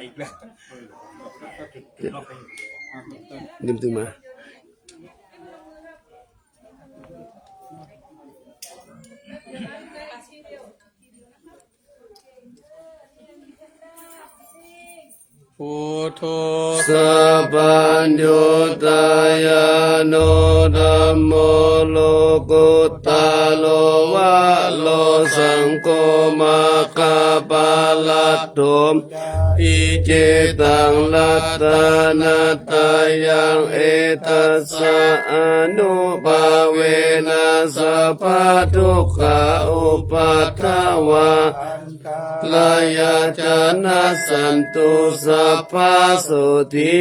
อีกแล้วลืมตึงมาพุทโธสัพพัญญุตายาโนธัมโมโลกุตตะโลวะโลสังโฆมาคาปาลัตโตอิเจตังลัตตานัตตายังเอตัสสะอนุภาเวนะสัพพทุกขาอุปัฏฐวาลายาจานะสันตุสัพพะสุทิ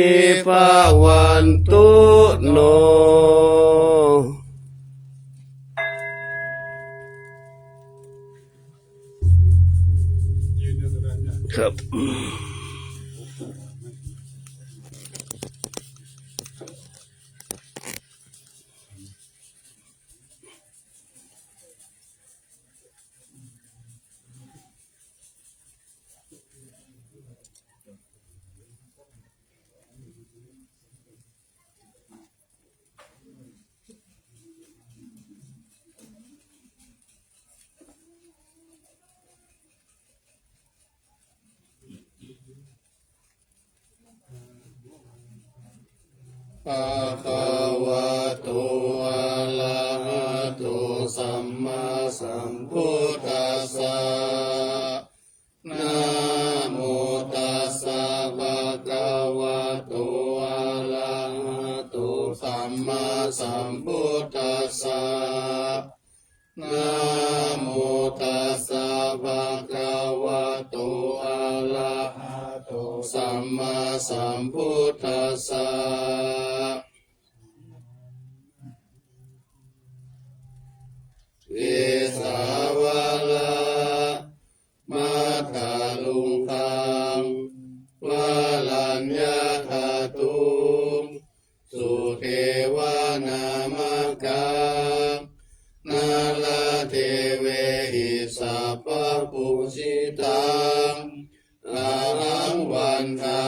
ภาวันตุโนครับภะคะวะโตอะระหะโตสัมมาสัมพุทธัสสะนะโมตัสสะภะคะวะโตอะระหะโตสัมมาสัมพุทธัสสะนะโมตัสสะภะคะวะโตอะระหะโตสัมมาสัมพุทธัสสะเวสาวะลามาตาลุงคังวาลัญญาธาตุงสุเทวานามกังนาลาเทเวหิสัพพปุสิตังอาหังวันทา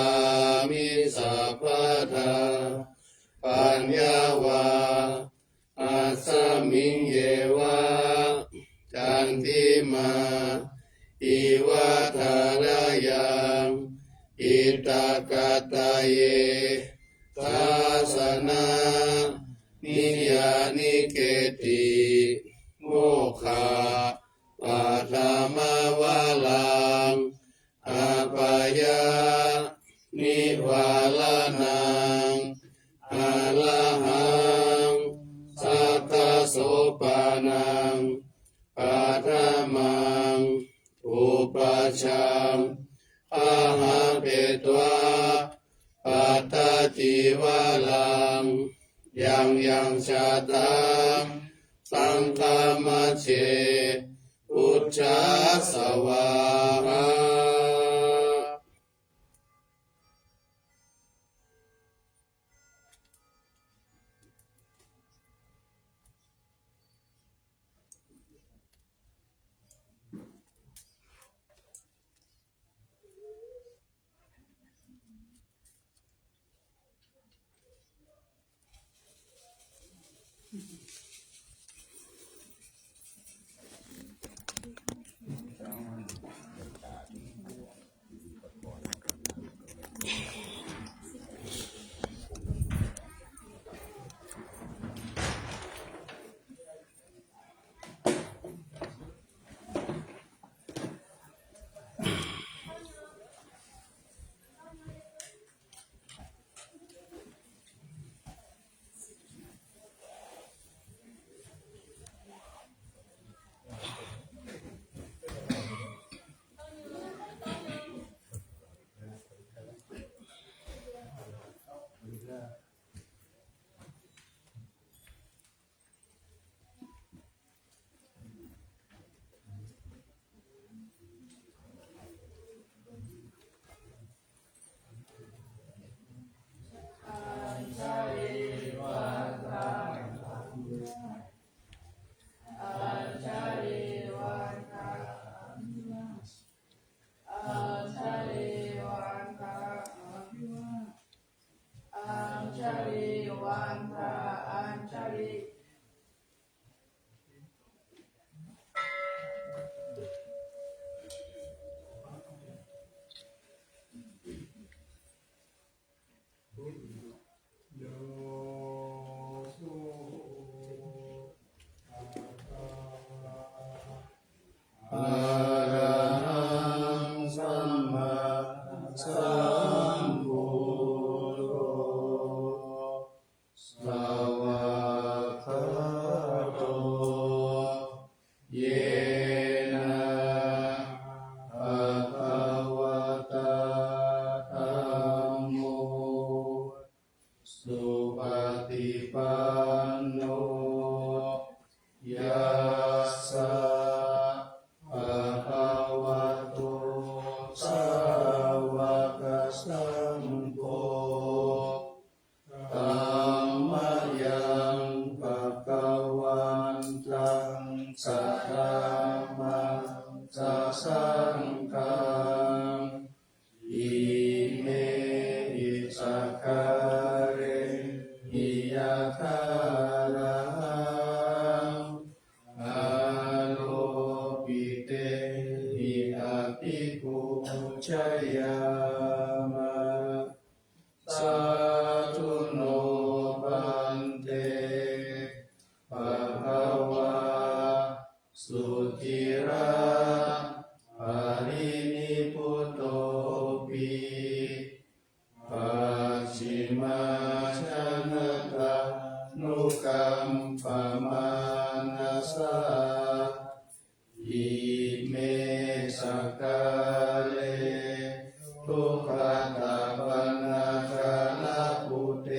มิสัพพทาปัญญาวาอัสสมิงเยวะจันทิมาอิวัฏระยังอิตากตะเยทัสนานิยานิเกติโมคาปัฏมาวาลังอาปายานิวาลานังอาลาหังสัทธโสปานังปัฏมังอุปชังอาหาเปตวาปัตตจิวาลังยังชาตังสังฆมัชเชอุจจาสวาหา โยสุอะระหังสัมมาสัมพุทโธสวากขาโตเยนะภะคะวะตาธัมโมสุปฏิปันโนยัสสะภะคะวะโตสาวกสังโฆธัมมายังภะคะวันตังสะระมังสะสังฆังอิเมหิสักขะเรหิยะคารังอาโลปิเตหิอาภิปุชยามะสาธุโนปันเตภะคะวะสุติระปารินิพพุตโตปิปัจฉิมาชนะตานุกัมปมานัสสะอิเมสักกะเลทุกขตาปันนาคาลาภุเต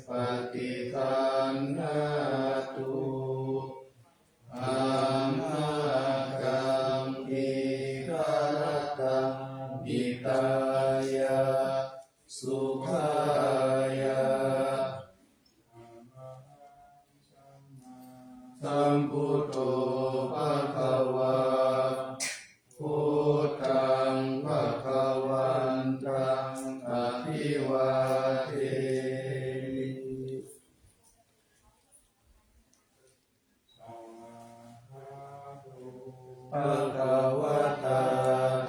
ปฏิคันหาตุอัมมากังอิกาลตังอิตายะสุขายะสัมพุทโธภะคะวะพุทธังภะคะวันตังอะภิวาเทมิ ภะคะวะตา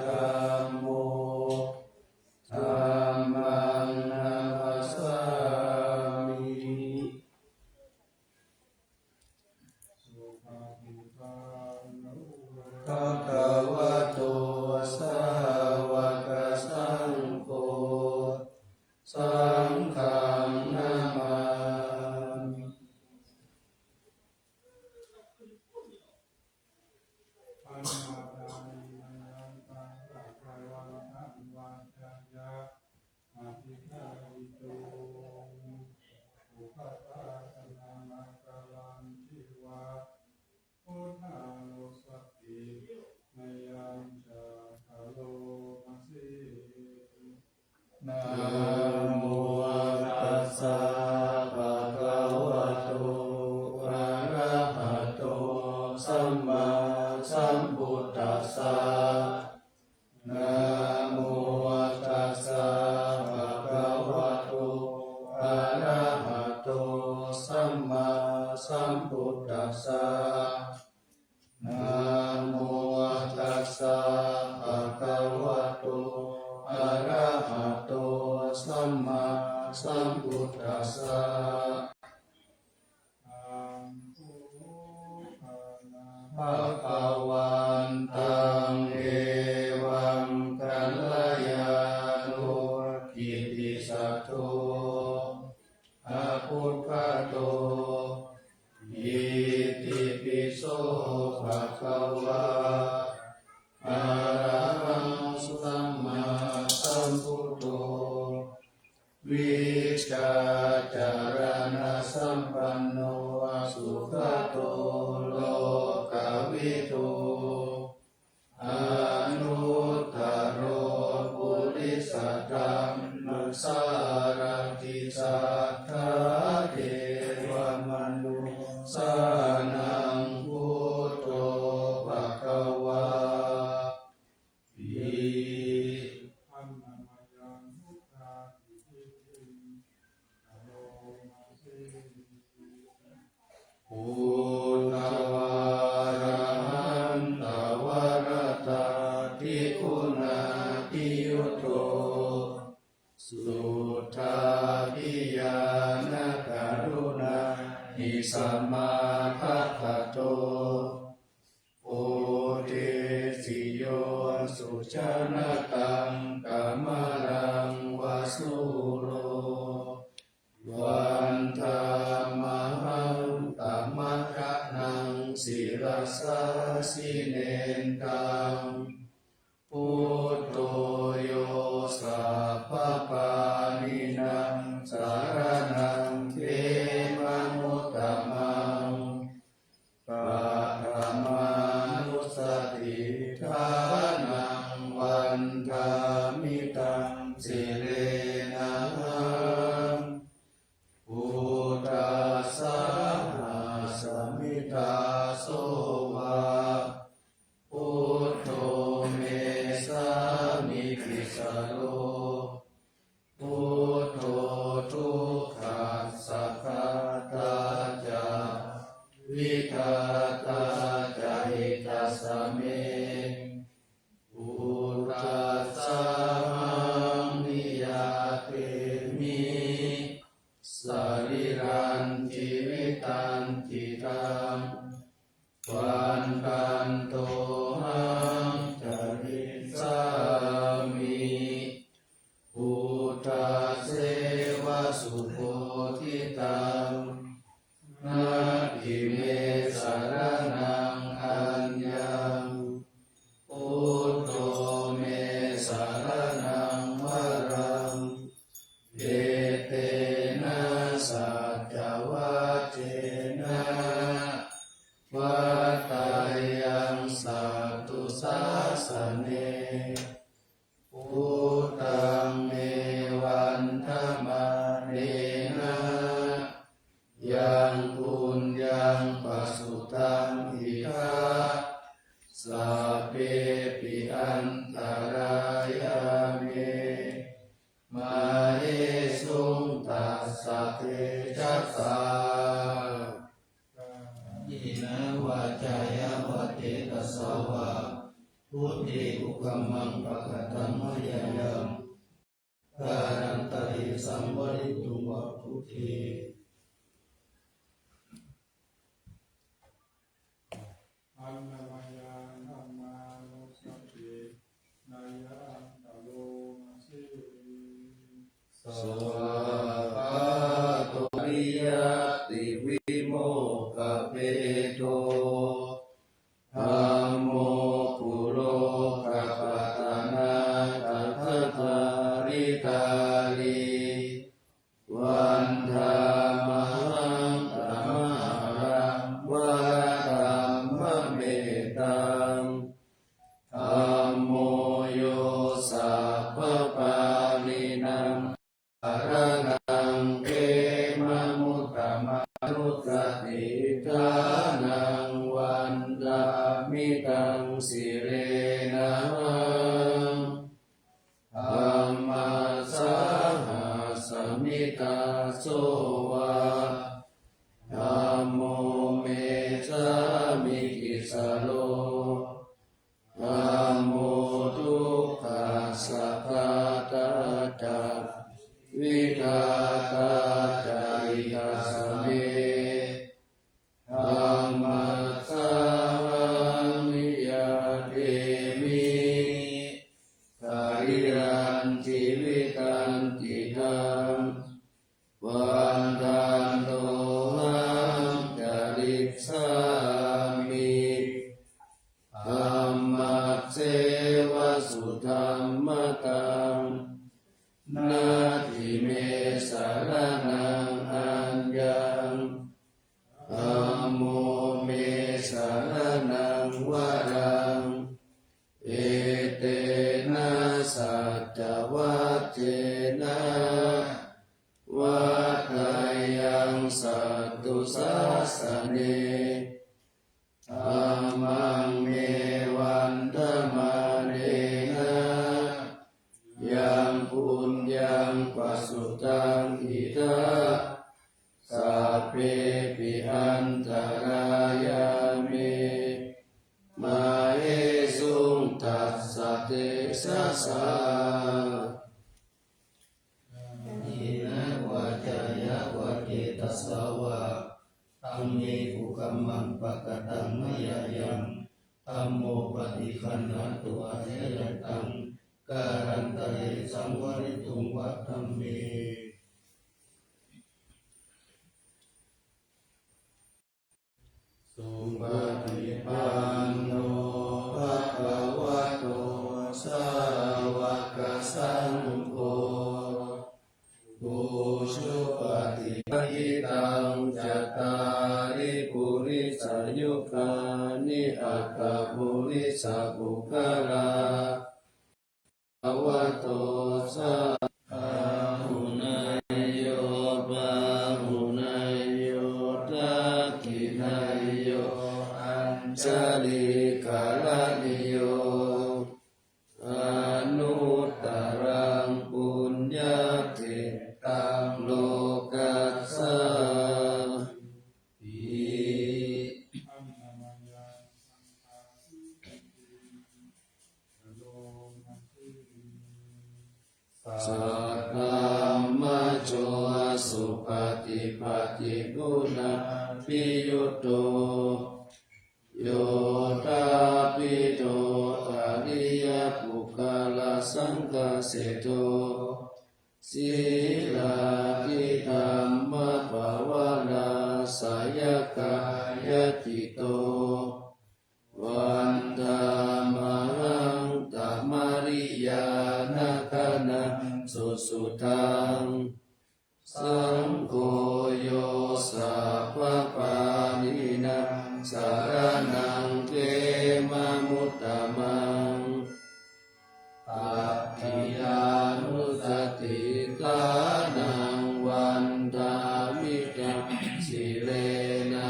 ธัมโมธัมมังนามัสสามิภะคะวะโตสาวกสังโฆสังฆังนามามิ ปัญญาตานิมังยังตังสัพพะวันตังวันตัญญาอภิคาริโตอุปตาสนามังกลังทิวาพุทธาโลสัพพิมยังจะคาโลมาสิ นะโมตัสสะภะคะวะโตอะระหะโตสัมมาสัมพุทธัสสะนะโมตัสสะภะคะวะโตอะระหะโตสัมมาสัมพุทธัสสะนะโมตัสสะภะคะวะโตอะระหะโตสัมมาสัมพุทธัสสะ อัมพุทธานา ภะคะวันตังเอวังกัลยาโนกิตติสัตโตอะพุทธโตอิติปิโสภะคะวะอะระหังสัมมาสัมพุทโธวิชาจารณะสัมปันโนสุขโตโลกวิทูอนุตตโรปุริสธรรมสารติสัทธาเทวมนุสานังพุทโธภะคะวะอิ อัมมายังพุทธาทิทิคาโลมาสิ พุทธวาระหันตวรตาทิคุณาทิยุโตสุ ทธาภิญาณกรุณาหิสัมมาทัฏฐะโตโอเทสิโยสุชนะตังกามรังวาสุโรวันธามหังตมะคะนังศิรสาสิเนตังพุทโธโยสัพพปานินังสารนังเทมะมุตตมังปัฏมานุสติทานังวันธามิตังสิเลนะพุทธัสสะสมิตาโสวะพุทโธเมสามิติสโลพุทโธทุกขัสสะคะตาจาวิทาตาจาหิตัสสะเมพุทธัสสะหังนิยาเตมิสรีรันจิวิตันจิตังวันกันโตหังจริสามิพุทธเสวะสุโพธิตังนาทิเมสารนังอัญญังพุทโธเมสารนังวรังเอเตนะสัจวัจเจนะวัตตายังสัตตุสาสเนพุทธังเมวันธมะเนนะยังปุญญังปัสสุตังอิทาสัพเพปิอันตรายาเมมาเอสุงตัสสะเตจัสสะยินะวาจายาวะเตตัสสะวะพุทธิอุคัมมังปะกะตังมะยายังการันตริสัมวริตุวะพุทธิอันนามายานัมมานุสตินายะตะโลมาสิ สวาคาโตริยติวิโมกขเปโตธัมโมกุโรกปัตตานาตัทธาริตาลีวันธามหังตมหารังวะธัมมะเมตังธัมโมโยสัพพปาลินังอรนังเขมะมุตตมันุสติทานังวันธามิตังสิเรนะธัมมัสสะหะสมิตาโสวะธัมโมเมสามิกิสโลธัมโมทุกขัสสะคะตาจาวิทาตาจาริตัสสะเมธัมมัสสะหังนิยาเตมิสรีรันจิวิตันจิตังวันทันโตหังจริสามิธัมมัสเสวะสุธัมมะตังนาทิเมสารนังอัญญังธัมโมเมสารนังวรังเอเตนะสัจวัจเจนะวัตถายังสัตตุสาสเนธัมมังเมวันธมะเนนะยังปุญญังปัสสุตังอิทาสัพเพปิอันตรายาเมมาเอสุงตัสสะเตสะสะ อิ ตัสสาวะธัมเมกุกัมมังปะกตังมยายังธัมโมปฏิคันหาตุอาเทยตังการันตะเยสังวริตุงวัฏัมเมสุปฏิปันโนภะคะวะโตสาวกสังโฆปุชุปฏิปันตังจัตตาริปุริสายุคานิอัตตปุริสปุคลาภวะโตสาหุนายโยปะหุนายโยทักขินายโยอัญชลิกาลนิโยอนุตตรังปุญญาเทตังโลกัสสาติ อัมนามายาสังฆาสิโลมัสสิสัทธามัจโจสุปฏิปัติกุณาปิยุตโตโยตาปิโตอริยปุคลาสังฆเสโตศีลาทิธรรมภาวนาสายกายติโตวันธามหังตัมมาริยานาคานังสุสุทังสังโฆโยสัพพปานินาสารนังเกมมุตตมังปัจถิยานุสติตานังวันทามิตังสิเลนะ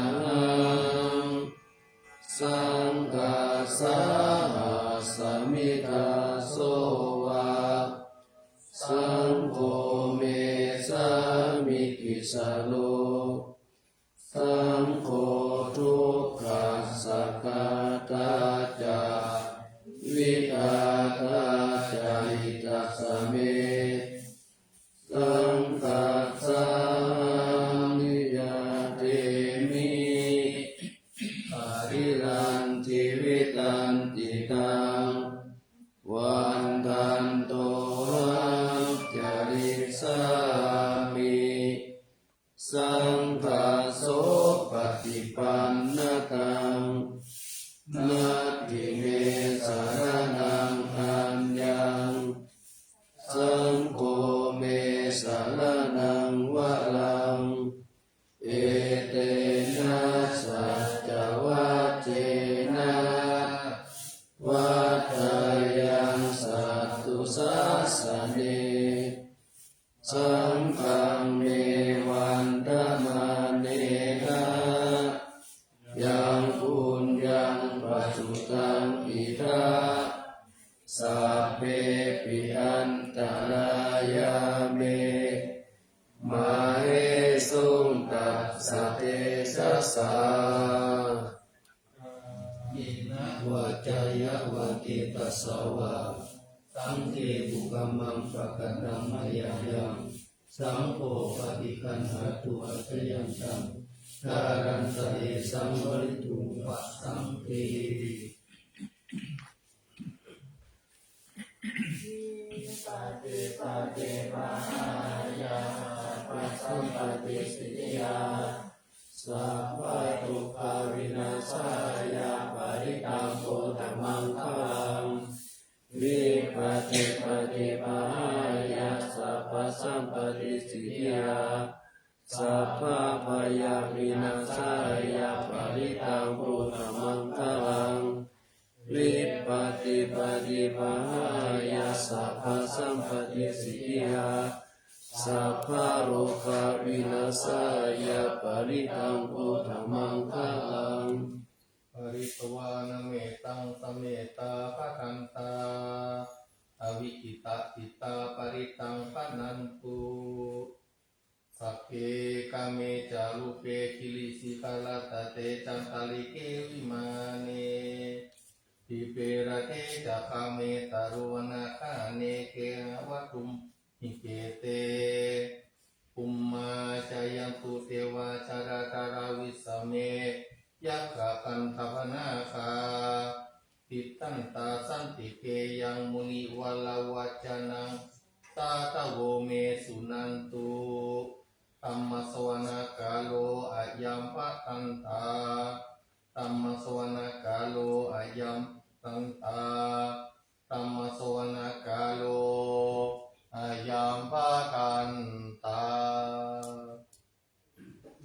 สังฆาสาสมิทาโสวาสังโฆเมสามิกิสาโลสังโฆทุกขัสสะกาตาจาวิทาตาจาหิตัสสะเมสังฆัสสานิยาเตมิปาริลันทิวิตันติตังวันทันโตหังจาริสามิสังฆาโสปฏิปันนตังนาทิเมสารนังอัญญังสังโฆเมสารนังวะลังเอเตนะสัจจวัจเจนะวัฏยังสัตตุสัสสะเนสังฆังเมวันธมาเนนะยังปุญญังปัจจุตังอิทาสัพเพปิอันตรายาเมมาเฮสุงตัสสะเตสัสสะอินะวะจายะวะกิตัสสะวะสังเฆปุกัมมังปะกตังมยายังสังโฆปฏิคันหาตุอัตยันตังการันตะเอสังวริตุงวัฏสังเทปฏิปฏิปหายาปัสสัมปติสิยาสัพพะทุกขวินาศายาปริตังโพธัมมังคังวิปัสสิปฏิปหายาสัพพะสัมปติสิยาสัพพะพยาวินาศายาปริตังโพธัมมังคังวิปัสสิปฏิปหายาสัพพะสัมปติสิยาสัพพะโรควินาศายาปริตังโพธัมมังคังปริตวานเมตังสเมตาภคันตาอวิกิตาติตาปริตังปนันตุสัพเพกาเมจารุเปคิลิสิกาลตเตจันตาลิเกวิมาเนทิเประเทจะคาเมตารุวนาคาเนเกวัตุมหิเกเตปุมมาจายันตุเทว ธัมมสวนาคาโลอายัมปะตันตาธัมมสวนาคาโลอายัมตันตาธัมมสวนาคาโลอายัมปะตันตา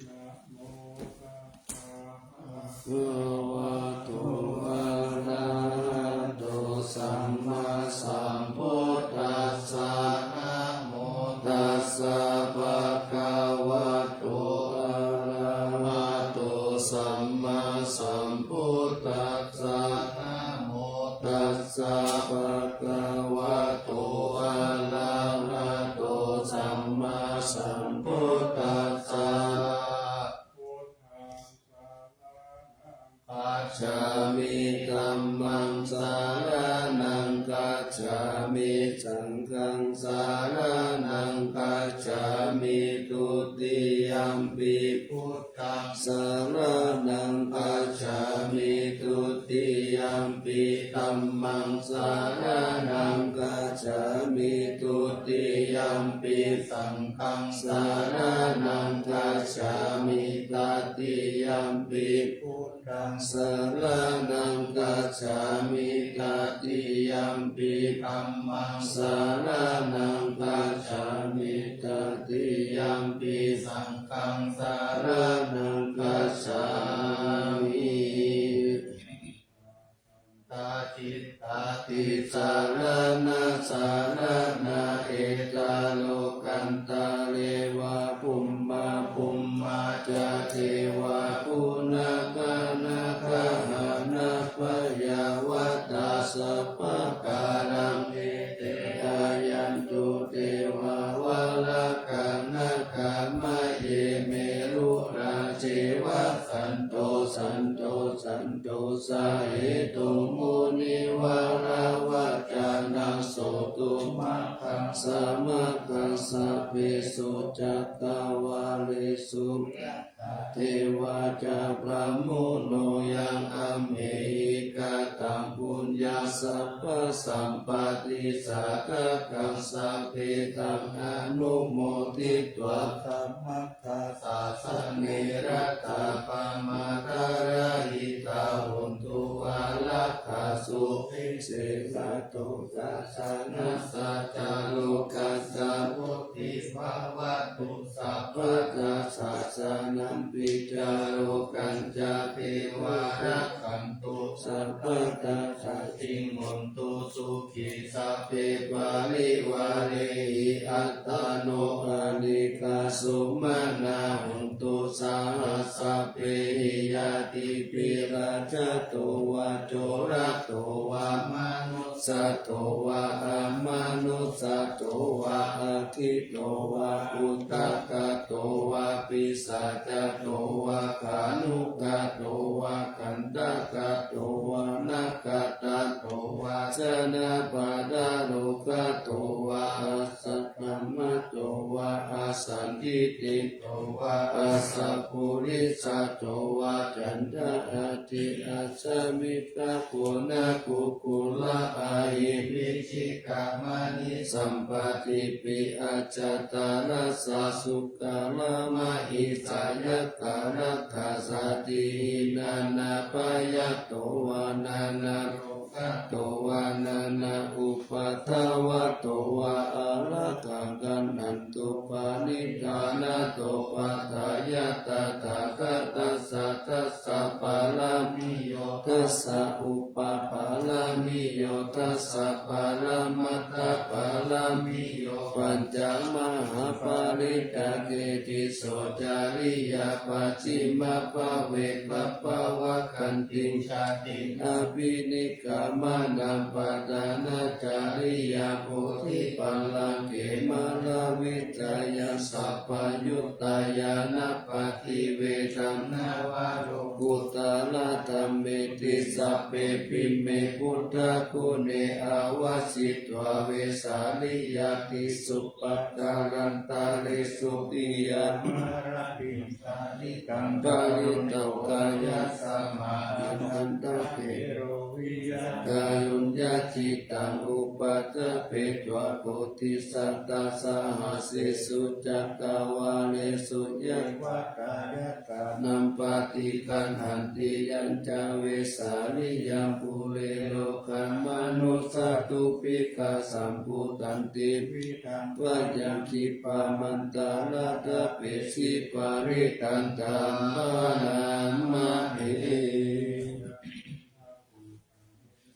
นะโมตัสสะ ภะวะโตอะระหะโตสัมมาสัมพุทธัสสะนะโมตัสสะภะคะวะโตอะระหะโตสัมมาสัมพุทธัสสะนะโมตัสสะภะคะวะโตอะระหะโตสัมมาสัมพุทธัสสะพุทธังสารนัง กัจฉามิธัมมังสารนังกัจฉามิสังฆังสารนังกัจฉามิทุติยัมปิพุทธังสารนังกัจฉามิทุติยัมปิธัมมังสารนังกัจฉามิทุติยัมปิสังฆังสารนังกัจฉามิตติยัมปิพุทธังสารนังกัจฉามิตติยัมปิธัมมังสารนังกัจฉามิตติยัมปิสังฆังสารนังกัจฉามิตาจิตตาติสารนาสารนาเอตาโลกันตาเลวะปุมมาปุมมาจาเทวะปุณกานาคาหานาปยาวตาสัพพะการังเอเตอายันตุเทวาวะละกังนาคามะเยเมรุราเจวะสันโตสันโตสันโตสาเหตุมุนิวาราวัจานังโสตุมัคคังสามะคังสัพเพสุจัตตาวาลิสุเทวาจาพระมุโนยังอัมเหหิกาตังปุญญาสัพพสัมปติสากกังสัพเพตังอนุโมทิตวะธัมมัคคาสาสเนระตาปามาการหิตาหุนตุอาลักขาสุภิเสกโตกัสสนัสสัจจโลกัสสะพุทธิภาวะตุสัพพะตัสสะสนัมปิจาโลกันจาเทวารักขันตุสัพพะตัสสะจิงมุนตุสุขีสัพเพปาลิวาเรหิอัตตโนอานิกาสุมานาหุนตุสาหัสสะเพหิยาติปิราชโตวะโจระโตวะมนุสสโตวะอามานุสสโตวะอาทิโตวะอุตตกโตวะปิสัจโตวะขานุกโตวะกันตกโตวะนักตโตวะสนาปาดาโลกโตวะอาสัตตมะโตวะอาสันติติโตวะอาสัพพุริสัตโตวะจันทอาทิอาสมิตาปุณกุกุลอาหิวิชิกามานิสัมปติปิอาจตาราสสุกาลามหิสายกาลักขสตินานาปายโตวานานาโรกโตวานานาอุปัฏฐวะโตวะอะระกังกันนันตุปานิธานาโตปัฏฐายตถาคตัสสะทัสสะปาลามิโยทัสสะอุปปาลามิโยทัสสะปาลามัตตปาลามิโยปัญจมหาปาริตาเกติโสจาริยาปัจฉิมภาเวกัปปวะคันติชาติอภินิกามานังปตานาจาริยาโพธิปัลลังเกมาลาวิจายาสัพพยุตตายานาปฏิเวทัมนาวาโรกุตลาธัมเมติสัพเพปิเมพุทธคุเนอาวาสิตวเวสาลิยาติสุปัตตารันตาเลสุติยามาราปิสาลิกังกาลิโตกายาสมาอันตเกโรวิยากายุญญาจิตังอุปัฏฐเปตวะโพธิสัตตาสหัสสิสุจักกาวา เลสุยังวากายกานัมปฏิคันหันติยัญจเวสาลิยังปุเรโลกัมมนุสตุปิกาสัมพุตันติวิทังวะยังคิปามันตาลาตเปสิปาริตันตัมมานัมมะเห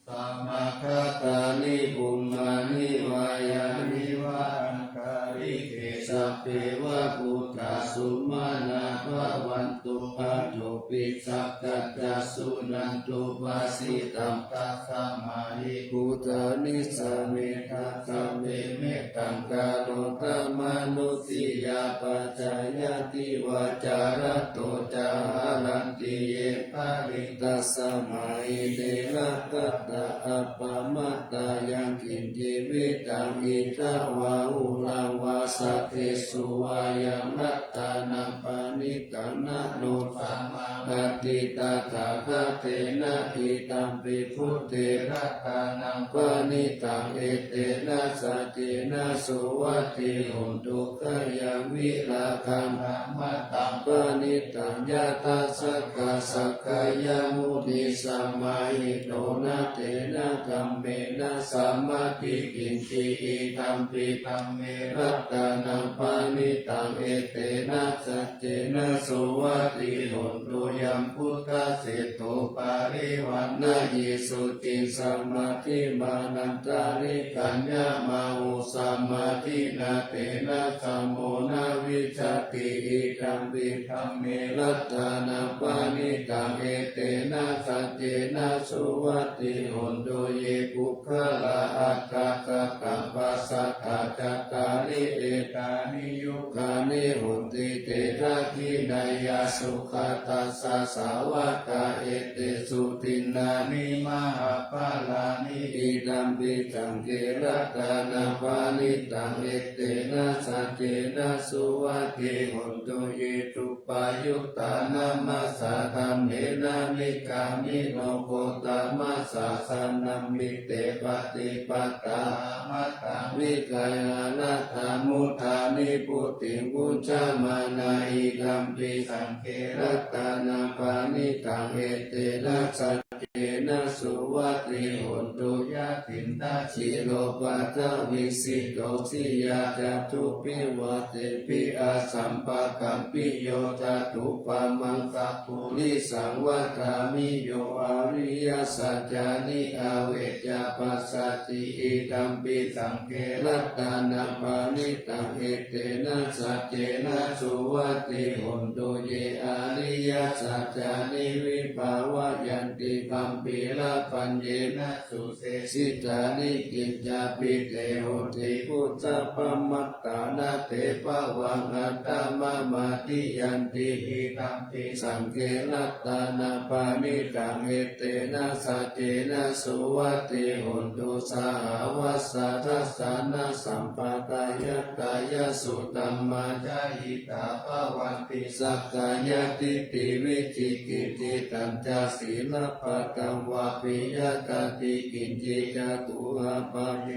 สัมมาคตานิปุมมานิวายานิวาอังคาริเกสัพเพวะพุทธาสุมาณาภวันตุปัจจุปิสัพกัจจสุนันตุวาสิตัมตัสสะมาหิพุทธานิสเมธาสัมเมเมตังกาโตตมนุสิยาปัจจายติวาจารโตจารันติเยปะริตัสสะมาหิเดละกัตตะอัปปมัตตายังกินจิวิตังอิตาวาอุลังวาสเทสุวายังนัตตานัปานิกังนะโนสัมมาปฏิตาถาคเทนะอิตัมปิพุทเทระตานังปานิตังเอเตนะสัจเจนะสุวัตติหุนตุขยังวิราคังธัมมตังปานิตังยะทัสสะกะสักกายมุนิสัมมาหิโตนะเตนะธัมเมนะสัมมาทิกินติอิธัมปิธัมเมรัตตานังปานิตังเอเตนะสัจเจนะสุวัตติหุนตุยัมพุทธเสโตปาริวันนะยิสุติสัมมาทิมานันตาริกัญญามาอุสัมมาทินาเตนะสัมโมนาวิชติอิธัมปิธัมเมรัตตานังปานิตังเอเตนะสัจเจนะสุวัตติหุนตุเยปุคลาอัตตะกัปปัสสะทะจัตตาริเอตานิยุคานิหุนติเตระคินายาสุขตัสสะสาวกาเอเตสุตินานิมหาปาลานิอิดัมปิตังเกรัตานาปานิตังเอเตนะสัจเจนะสุวัตติหุนตุเยตุปายุตตานามัสสะธัมเมนะมิกามิโนโกตามัสสะสันนัมมิเตปฏิปัตตามัตตังวิกายานัตตามุทานิปุติปุจจามานาอิดัมปิสังเกรัตตานาปานิตังเอเตนะสัจเจนะสุวัตติหุนตุยะถินตาชิโลปัตตวิสิโตสิยาจัตุปิวัตติปิอาสัมปะกัมปิโยจัตุปะมังคะปุริสังวัฏามิโยอริยสัจจานิอาเวจาปัสสติอิดัมปิสังเกรัตตานาปานิตังเอเตนะสัจเจนะสุวัตติหุนตุเยอริยสัจจานิวิภาวะยันติกัมปิละปัญเยนะสุเสสิตานิกิจจาปิเตโหติพุทธปมัตตานาเตปะวังอัตตมะมาติยันติหิตัมปิสังเกรัตตานาปานิตังเอเตนะสัจเจนะสุวัตติหุนตุสหวัสสะทัสสะนะสัมปะกายกายสุตัมมาจายิตาภวันติสักกายติติวิจิกิติตัญจศีลปะกังวาปิยตติกินจิจตุอาปะเย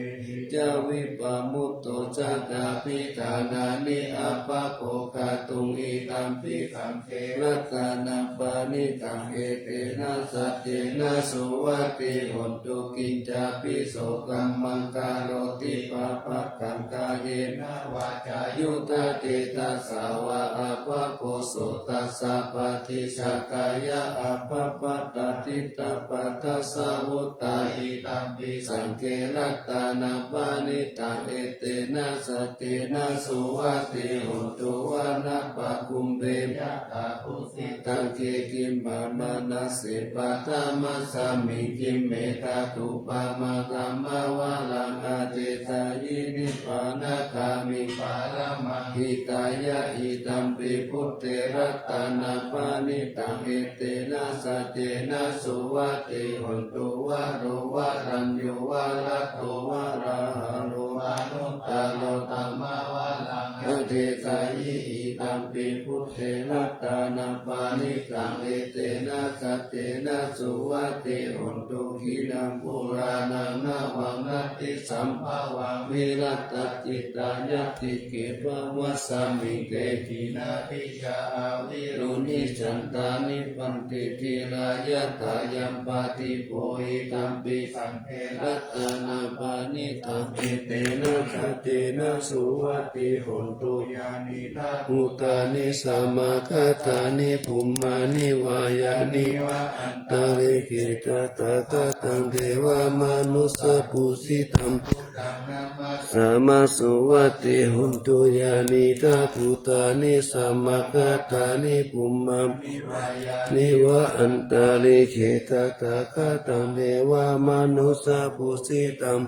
จาวิปมุตโตจัตตาปิธานานิอัปปะโภคตุงอิตัมปิสังเขรัตตานาปานิตังเอเตนะสัจเจนะสุวัตติหุนตุกินจาปิโสกัมมังกาโรติปะปะกังกาเยนะวาจายุตเตตัสสาวะอะปะโกโสตัสสะปฏิสักกายะอะปะปะตติตาปัสสะสาวุตตาหิตัมปิสังเกรัตตานาปานิตังเอเตนะสัจเจนะสุวัตติหุนตุวานะปะคุมเบยะตาภุสิตังเกกิมมามานะเสปะตามัสสามิกิมเมตาตุปะมาตัมมาวะลังอาเจตายินิปานะคามิปาระมังหิตายะอิตัมปิพุทเตรัตตานาปานิตังเอเตนะสัจเจนะสุวัตติหุนตุวะโรวะรัญโยวะระโตวะระหะโร านุตตาโลตัมมาวาลังอเทสายิอิตัมปิพุทเทนัตตานัปปานิกังเอเตนะสัจเจนะสุวัติหุนตุขีนังปุรานังนาวังนัตติสัมภาวังวิรัตจิตตายติเกปวัสสมิเตทินาปิชาอาวิรุณิจันตานิปันติทิรายตายัมปาติโพหิตัมปิสังเทรัตนาปานิตัมปิเตนะสัจเจนะสุวัติหุนตุญาณิทัตอุตานิสัมมาคัตตานิภุมมานิวายานิวะอันตาริกิตตะตะตังเทวามนุสสะปุสิตัมสัมมาสุวัติหุนตุญาณิทัตอุตานิสัมมาคัตตานิภุมมานิวะอันตาริกิตตะตะตังเทวามนุสสะปุสิตัม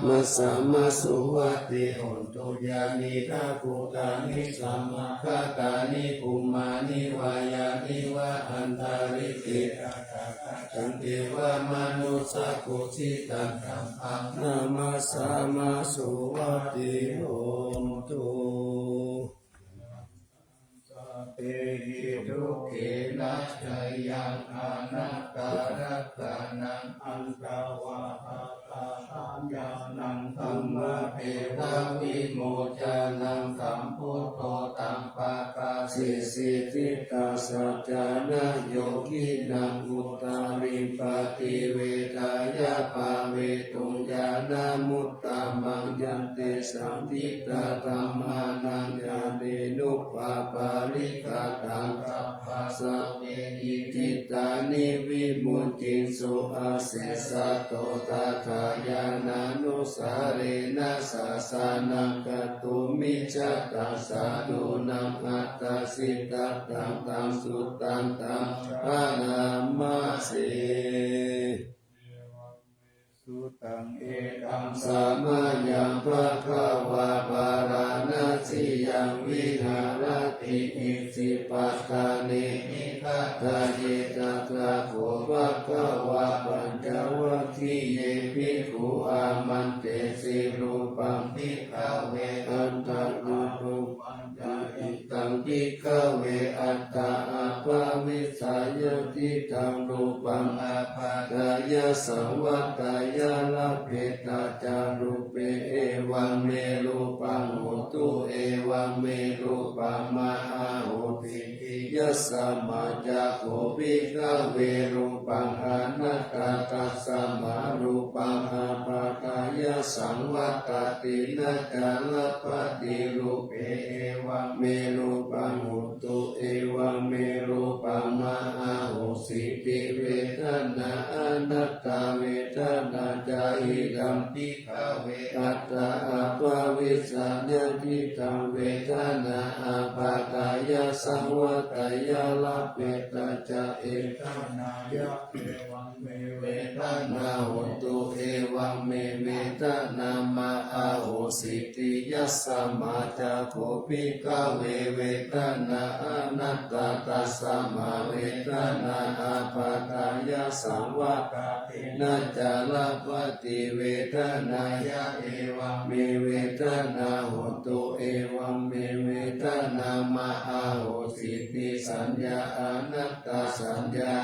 มัสสะมาสุวัติหุนตุญาณิทัตอุตานิสัมมาคัตตานิภุมมานิวายานิวะอันตาริกิตตังเทวามนุสสะปุสิตัมนามัสสะมาสุวัติหุนตุเตหิทุกเขนะชยังอานัตตารัตตานังอันตวะหะตาสัญญานังธัมมะเทวะวิโมจานังสัมพุทโธตังปะกาสิสิทิตาสัจจานะโยกินังอุตตาริปติเวทายาปาเวตุญานามุตตามังยันเตสัมทิตาธัมมานังญาเนนุปาปาริกาตังสัพพะสัพเพอิทิตานิวิมุตติสุอาเสสะโตตถายานานุสาเรนะสาสานังกตุมิจจตัสสะโนนังอัตตสิตตังตังสุตตังตังอะนามาเสสุตังเอตังสัมมายังภะคะวะปาราณสียังวิหารติอิสิปัสสานิมิคัตถะเยตตะโภภะคะวะปัญจวัคคีย์เยภิกขุอามันเตสิรูปังภิกขเวอันตะรูปุปัญจอิตังภิกขเวอัตตาอาภาวิสัยติตังรูปังอาภาตายะสังวัตตายะละเพตาจารุเปเอวังเมรูปังโหตุเอวังเมรูปังมหาโหติยัสสะมาจะโคภิกขเวรูปังอนัตตาตัสสะมารูปังอาปาตายะสังวัตตตินะจาลปฏิรูปเอวังเมรูปังโหตุเอวังเมรูปังมหาโหสิติเวทนาอนัตตาเวทนาจาหิดัมปิกเวอัตตาอาภาวิสัญญาทิตังเวทนาอาปาตายะสังวัตตายะละเปตาจาเอทนายะเอวังเมเวทนาโหตุเอวังเมเวทนามาอาโหสิติยัสสะมาจาโคภิกขเวเวทนาอนัตตาตัสสะมาเวทนาอาปาตายะสังวัตตินะจาลปฏิเวทนายะเอวังเมเวทนาโหตุเอวังเมเวทนามาอาโหสิติสัญญาอนัตตาสัญญา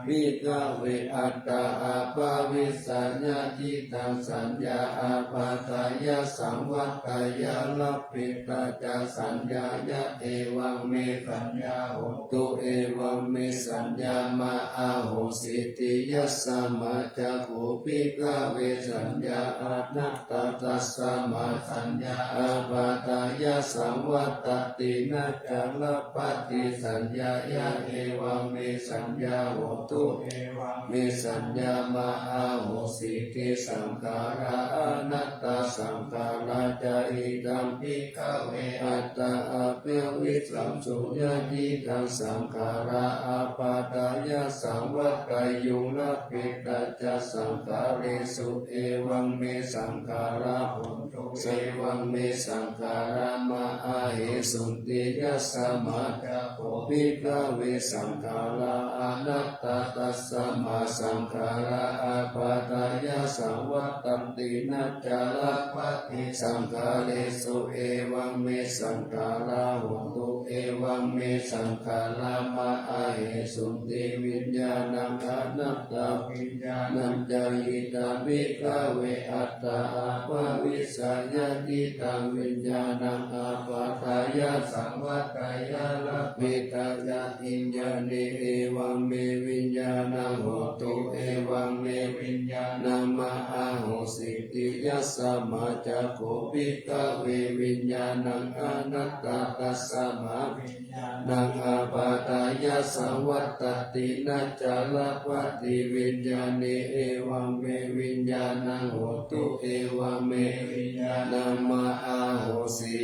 ภิกขเวอัตตาอาภาวิสัญญาทิตังสัญญาอาปาตายะสังวัตตายะละปิตาจาสัญญายะเอวังเมสัญญาโหตุเอวังเมสัญญามาอาโหสิติยัสสะมาจะโคภิกขเวสัญญาอนัตตาตัสสะมาสัญญาอาปาตายะสังวัตตินะจาลปฏิสัญญายะเอวังเมสัญญาโหตุเอวังเมสัญญามาอาโหสิติสังขาราอนัตตาสังขาราจาอิดัมภิกขเวอัตตาอาเปวิสัมสุญญติตังสังขาราอาปาตายะสังวัตตายุงละปิตาจาสังขาริสุเอวังเมสังขาราหุนตุเสวังเมสังขารามาอาเห สุนติยัสสะมาจะโคภิกขเวสังขาราอนัตตาตัสสะมาสังขาราอาปาทายาสังวัตตันตินัจจารัปฏิสังขาเรสุเอวังเมสังขาราหุตุเอวังเมสังขารามาอาเหสุนติวิญญาณังอนัตตาวิญญาณังจายิตาภิกขเวอัตตาอาภวิสัยติตังวิญญาณังอาปาทายาสังวัตตายาลัพพิตายาอิญญาณิเอวังเมวิญญาณังโหตุเอวังเมวิญญาณังมหาโหสิติยัสสะมาจะโคภิกขเววิญญาณังอนัตตาตัสสะมาวิญญาณังอาปาทายาสังวัตตินัจจาลัพพิวิญญาณิเอวังเมวิญญาณังโหตุเอวังเมวิญญาณังมหาโหสิ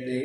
ติ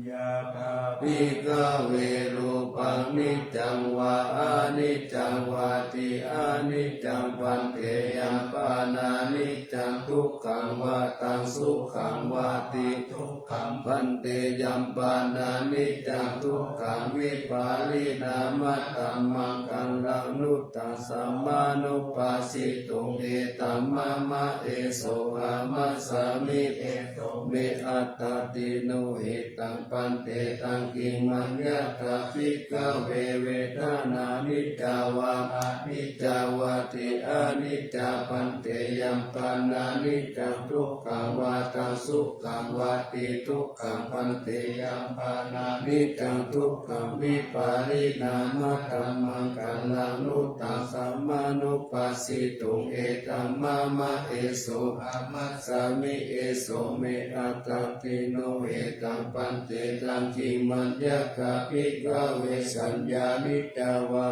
ยาคาภิกขเวรูปังนิจจังวาอานิจจังวาติอานิจจังปันเตยัมปานานิจจังทุกขังวาตังสุขังวาติทุกขังปันเตยัมปานานิจจังทุกขังวิปาลินามัตตัมมังกัลลังนุตตัสสะมานุปัสสิตุเอตัมมะมะเอโสอามัสสามิเอโตเมอัตตติโนเหตังปันเตตังกิมัญญาตาภิกขเวเวทนานิจจาวาอานิจจาวาติอานิจจาปันเตยัมปันนานิจจังทุกขังวาตังสุขังวาติทุกขังปันเตยัมปันนานิจจังทุกขังวิปาริณามะธัมมังกัลลังนุตตังสัมมานุปัสสิตุเอตัมมะมะเอโสอามัสสามิเอโสเมอัตติโนเอตังปันเตตังกิมัญญกะภิกขเวสัญญานิจจาวา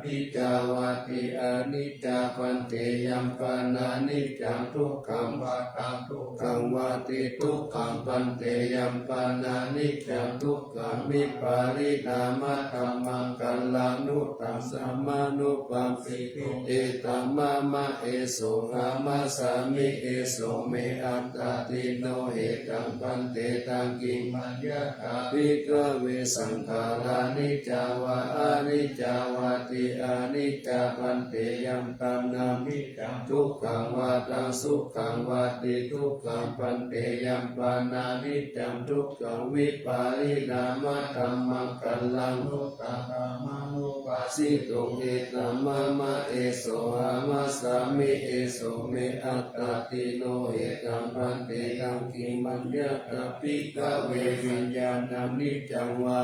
นิจจาวาติอานิจจาปันเตยัมปานานิจจังทุกขังวาตังทุกขังวาติทุกขังปันเตยัมปานานิจจังทุกขังวิปาริณามะธัมมังกัลลังนุตตังสัมมานุปัสสิตุเอตัมมะมะเอโสอามัสสามิเอโสเมอัตตติโนเหตังปันเตตังกิมัญญกะภิกขเวสังขารานิจจาวาอานิจจาวาติอานิจจาปันเตยัมปันนามิจังทุกขังวาตังสุขังวาติทุกขังปันเตยัมปานานิจจังทุกขังวิปาริณามะธัมมังกัลลังนุตตังธัมมานุปัสสิตุเอตัมมะมะเอโสอามัสสามิเอโสเมอัตตติโนเอตัมปันเตตังกิมัญญตาภิกขเววิญญาณังนิจจังวา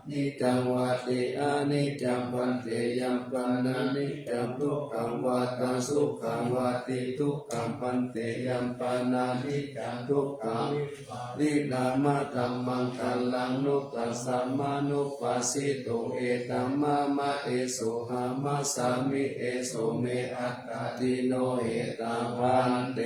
นิจจังวาติอานิจจังปันเตยัมปันนานิจจังทุกขังวาตังสุขังวาติทุกขังปันเตยัมปานานิจจังทุกขังลิลามะธัมมังกัลลังนุตตัสสัมมานุปัสสิตุเอตัมมะมะเอโสหามัสสามิเอโสเมอัตตติโนเอตังปันเต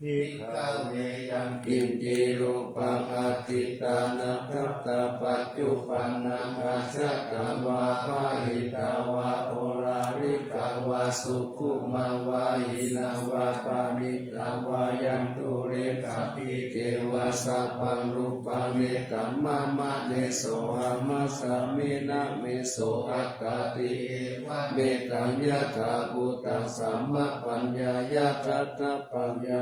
ภิกขเวยังกินจิรูปังอติตานะทัตตาปัจจุปันนังอาชัตตวาภาหิตาวาโอราริกาวาสุขุมาวาหินาวาปานิตาวายันตุเรกาปิเกวาสัพพังรูปังเนตัมมะมะเนโสอามัสสามินะเมโสอัตตติเอวะเมตัญญะถาภูตังสัมมะปัญญายะทัตตปัญญา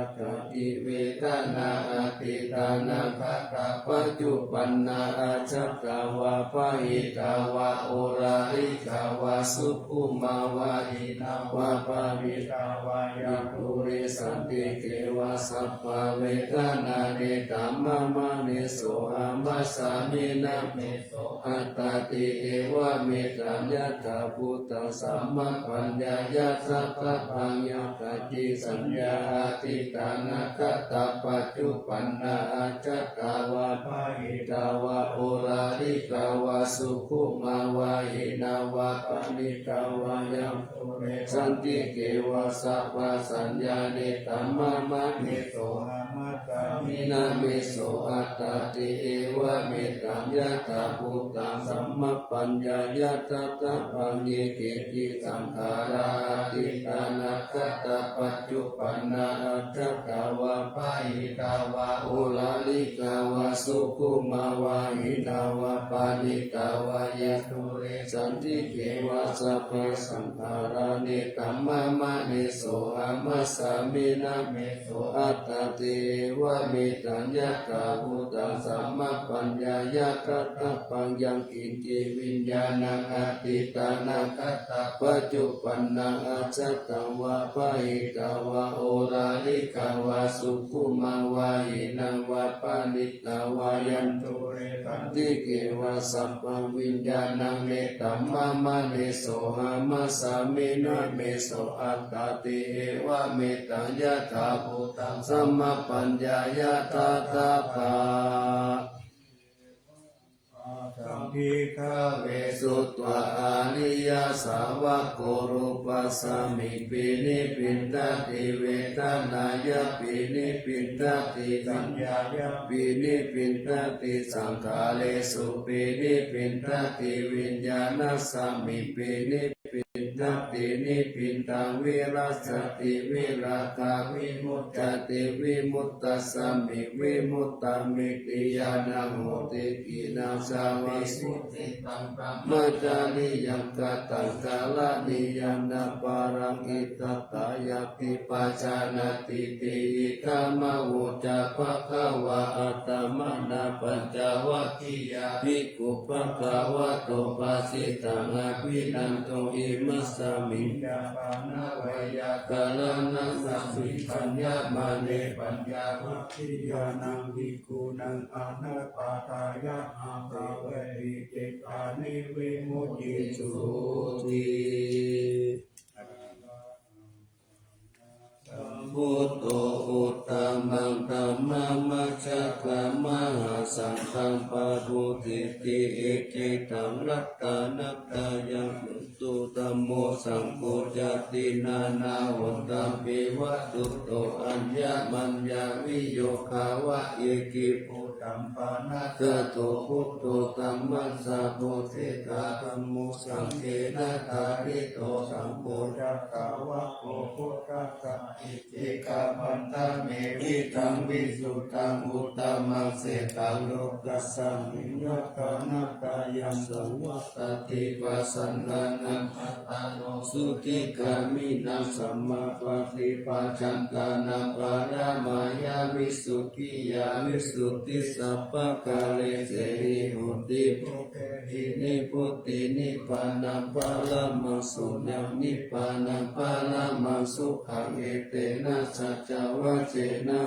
อิเวทนาอาติตานังภะคะปัจจุปันนาอาชัตตาวาภาหิตาวาโอราริกาวาสุขุมาวาหินาวาปาวิตาวายาภูริสันติเกวาสัพพะเวทนาเนตัมมะมะเนโสอามัสสามินะเมโสอัตตติเอวะเมตัญญาตาภูตังสัมมะปัญญายะสัพพะปัญญาตจิสัญญาอาติตา นาคตาปัจจุปันนาจัตตาวาภาหิตาวาโอราลิกาวาสุขุมาวาหินาวาปณิตาวายังสันติเกวาสัพพสัญญาเนตัมมะมะเมโสอามาตามินาเมโสอัตตาติเอวะเมตัมยะตาภูตังสัมมปัญญายะตตะปัญญิเกติสังขาราติตานัคขตาปัจจุปันนาจัตตาวาภาหิตาวาโอลาลิกาวาสุขุมาวาหินาวาปานิตาวายะตุเรสันติเกวะสัพพสังขารานิตัมมะมะเนโสอามัสสามินะเมโสอัตตาเตวะเมตัญญาตาภูตังสัมมปัญญายะตตะปัญญังกินจิวิญญาณังอติตานัคตาปัจจุปันนังอาจัตตังวาภาหิตาวาโอราลิกาวาสุขุมาวาหินังวาปานิตาวายันตุเรตันติเกวะสัพพวิญญาณังเนตัมมะมะเนโสหามัสสามินะเมโสอัตตาติเอวะเมตัญญาตาภูตังสัมมปัญญายะตตาปาสัมภิกขเวสุตวะอานิยสาวะโกรุปัสสมิปินิปินตติเวทนายะปินิปินตติสัญญายะปินิปินตติสังขารเลสุปินิปินตติวิญญาณสัมมิปินิปินตตินิปินตังวิรัสสติวิราคาวิมุตติวิมุตตัสสมิวิมุตตามิติยานังโหติกินาสาวาสุติตังปะมัจจานิยังกตังกาลนิยานาปารังอิตตายาปิปัจจานาติติกามวุจาภควะอัตตมนาปัญจวัคคียาภิกขุภควะโตปัสสิตังอภินันโตอิมัสสมิงยาปานะเวยากาลนังสัมมิปัญญามาเนปัญญาวัคคียานังภิกขุนังอนัปปาทายะอาภเวหิจิตานิวิมุตติสุติพุทโธอุตตมังธัมมังมัจจกัมมหาสังฆังปะรุติติเอเจตังรัตตานัตตายังตุธัมโมสังโฆจตินานาวัตตัมปิวัตตุโตอัญญมัญญาวิโยคาวะเยกิปุตตัมปานะเตโตพุทโตธัมมัสสะโพธิกาธัมโมสังเฆนะทาริโตสังโฆจักขาวะโคพุทธัสสะอิติกาพันธะเมวิตังวิสุทธังอุตตมังเสตังโลกัสสมิญญตานัตตายังสังวัตติปัสสันนังอัตตาโนสุติกามินังสัมมาปฏิปัจจันตานังปารามายาวิสุทธิยาวิสุทธิสัพพะกาเลเสหิหุติปุเพหินิพุตตินิพพานังปาลามังสุญญนิพพานังปาลามังสุขังเอเตนะสัจจวัจเจนะ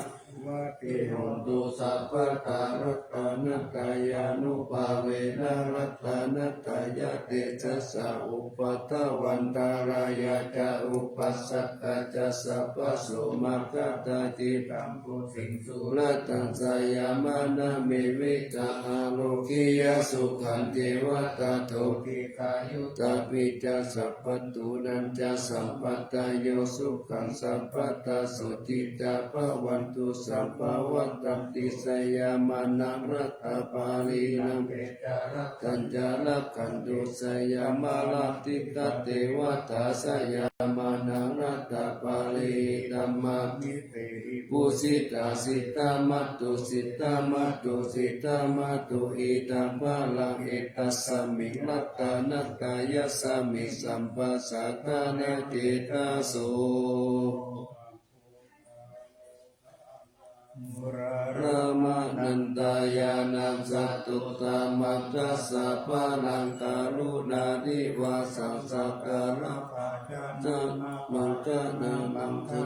วัตติโหตุสัพพะตารัตตานัตตายานุภาเวนะรัตตานัตตายะเตจัสสะอุปัฏฐวันตารายะจะอุปัสสะกะจะสัพพะโสมาคัตติตัมปุสิงสุรตังสยามานะเมวิตาอาโลกิยสุขันเทวตาโตปิกายุตาปิจะสัพพตุนันจะสัมปัตตโยสุขังสัพพตาสุจิตาภวันตุสัพพวัตติสยามานังรัตถปาลีนังเปจารัตัญจาลขันตุสยามาลติกเทวตาสยามานังรัตถปาลีธัมมามิเตหิปุสิตาสิตามัตตุสิตามัตตุสิตามัตตุอิตังภาลังเอตัสสมิรัตตานัตตายะสมิสัมปัสสะกาเนติตาโสรามานันตายานังสัตตุตามัตตัสสะปานังกาลุนาดิวาสังสักการะปัจจานะมังคะนามังคะ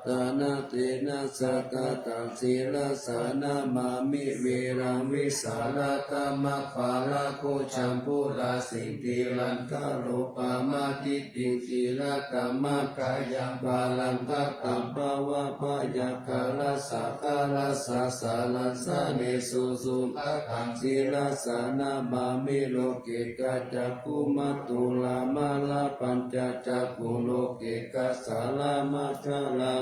ตา นาเตนะสัตตะศีลสานามามิเวรังวิสาระตมะปาลาโคชัมพุราสิติลันทโลปามาติติศีลกรรมกายังบาลังกัตตัมปะวะพยาคาลสักาลสัสสาลัสสะเนสุสุอะทังศีลสานามามิโลเกกัจจคุมัตตุลามาลาปัญจจักขุโลเกกัสสาลามาชาลา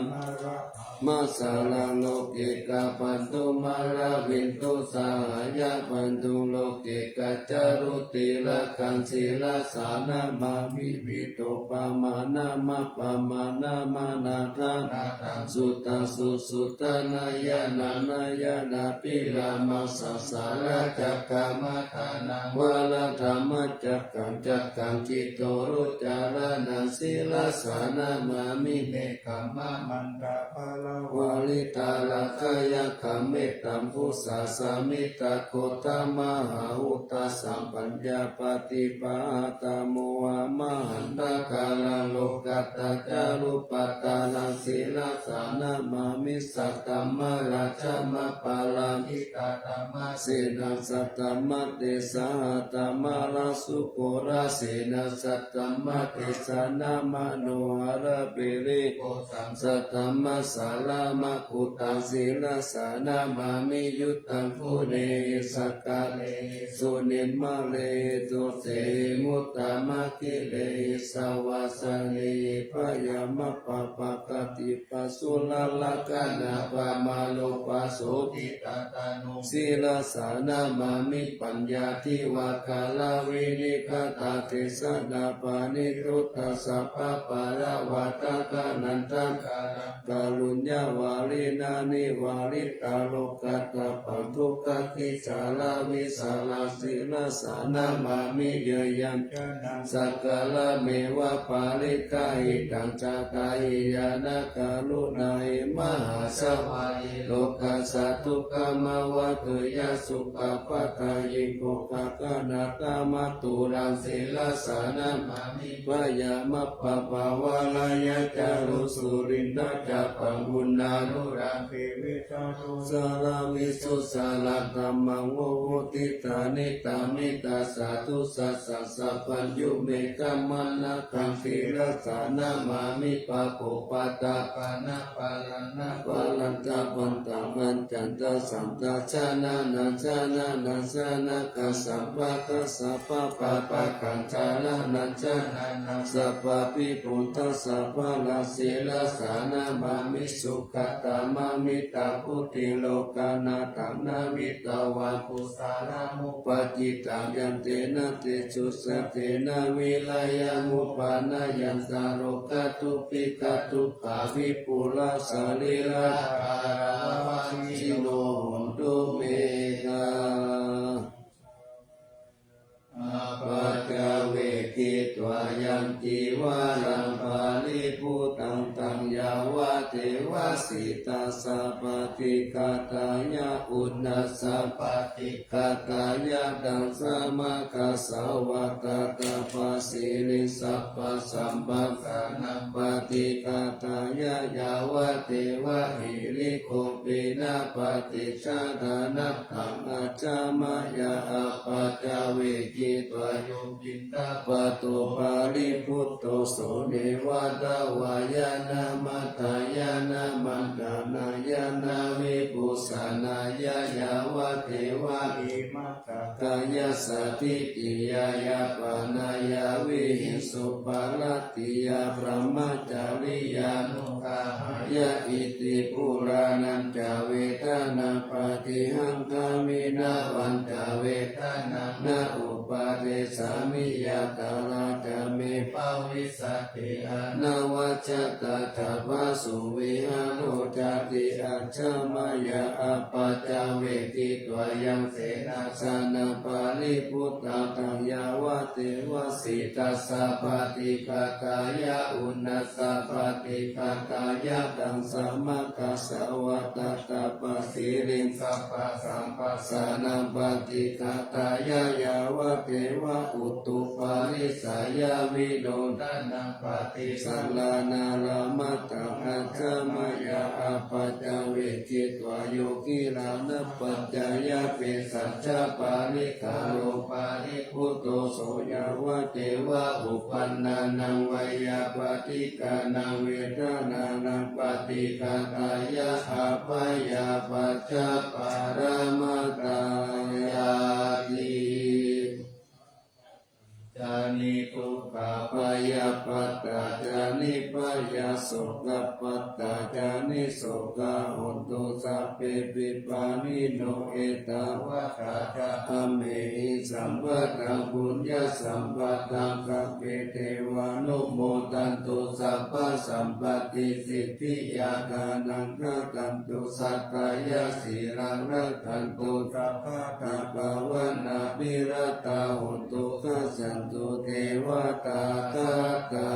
มาสาลาโลเกกาปันตุมาลาวินตุสาหายาปันตุโลเกกัจจารุติละคันศีลสานามามิวิโตปามานามาปามานามานาทานาทังสุตังสุสุตานายานานายานาปิลามาสัสสาราจักกามาทานังวาลธรรมจักกังจิตโตรุจารานังศีลสานามามิเนกัมมะมันตะภะละวาลิตาลกายคัมเมตัมพุสาสามิตะโคตมหาอุตสัมปัญญาปฏิปาตโมอะมหันตกาลโลกัตตจารุปัตตานังศีลสานามามิสัตตมะราชมะปาลังอิตาตัมมะเสนาสัตตมะเตสาหตมะราสุโกราเสนาสัตตมะเตสานามโนหะระเปเรโกสังสัตตมะสาลามะกุตังศีลสานามามิยุตตังภูเนสักกะเลสุนิมะเลตุเสมุตตมะกิเลสวาสเนพยามะปะปะกติปัสสุลละกะนาปะมาโลปัสโสติตาตานุศีลสานามามิปัญญาทิวะคาลาวินิกตาเทสนาปานิรุตตะสัพพะปะระวัตกะนันตังกาลังกาลุญญาวาลินานิวาลิตาโลกัตตะปันทุกขิจาลาวิสาลาศีลสานามามิเยยังสักกะละเมวะปาลิกาหิตังจากาหิยานากาลุนาหิมหาสวายโลกัสสะทุกขมาวะเตยะสุขปัตตายิโกภะกะนาตามัตตุรังศีลสานามามิวายามะปะปะวะลายะจารุสุรินทจัปปังกุณานุรังเปวิชาตุสาราวิสุสาลธัมมังโอโหติตานิตามิตาสาธุสัสสะสัพพัญญุเมกัมมานะคังศีลสานามามิปะโภปะตาปานะปาลันนะปาลันตาปันตามันจันตาสัมตาชานานันชานานันชานะกัสสัมปะกัสสะปะปะปะกัญจานานันชานานันสัพพะปิปุตตะสัพพะลาศีลสานามามิสุขตามามิตาพุทธิโลกานาตัมนามิตาวาปุสารามุปจิตังยันเตนะเตจุสเตนะวิลายามุปานายันตาโลกตุปิกตุขาวิปุลาสาลิลาภารวังจิโนหุนตุเมกาอาปัจจเวกิตวายันติวารังปาลิภูตังตังยาวะเทวะสิตาสัพพติกาตายะอุณัสสัพพติกาตายะดังสมะกัสสาวะตาตาปัสสิริสัพพสัมปะกานัปฏิกาตายะยาวะเทวะหิริโคปินะปฏิชาดานัตถังอาจามายะอปัจจเวกิตวายุปินตาปะโตปาลิพุตโตโสเนวะตาวายานามัตตายานามันตานายานาวิปุสานายายาวะเทวะอิมัตตกายาสติติยายาปานายาวิหิสุปาลติยาพระมจาริยานุกาหายะอิติปุรานันจาเวทนาปฏิหังคามินาวันจาเวทนานาอุปาเดสามิยาตาลาจาเมปาวิสัตติอนาวจตตาถาวาสุวิหาโนจติอัจฉมายา อาปัจจเวทิตวายังเสนาสนะปาริพุทธาตังยาวะเทวสิตัสสะปฏิกากายะอุณัสสะปฏิกากายะตังสัมมากัสสะวะตตาปสิริงสัพพะสัมปัสสะนัปฏิกาตายะยาวะเทวะอุตุปาริสายาวิโดทานังปฏิสัลลานาลามัตตังอัจฉมยาอาปัจจเวทิตวาโยกิลานะปัจจายะเปสัจจปาริกาโลปาริพุทโธโสยาวะเทวะอุปันนานังไวยาปฏิกานังเวทนานังปฏิกาตายะอาปายาปัจจปารมัตตายาติจานิทุกขปายาปัตตาจานิปายาโสกปัตตาจานิโสกหุตุสัพเพปิปานิโนเอตาวะคาตาอเมหิสัมปะตังบุญญาสัมปะตังกัปเปเทวานุโมตันตุสัพพะสัมปติสิทธิยาคานังรักขันตุสัตตายาสีรังรักขันตุสัพพะตาภาวนาภิรตาหุตุขัสสันตุเทวตาตาตา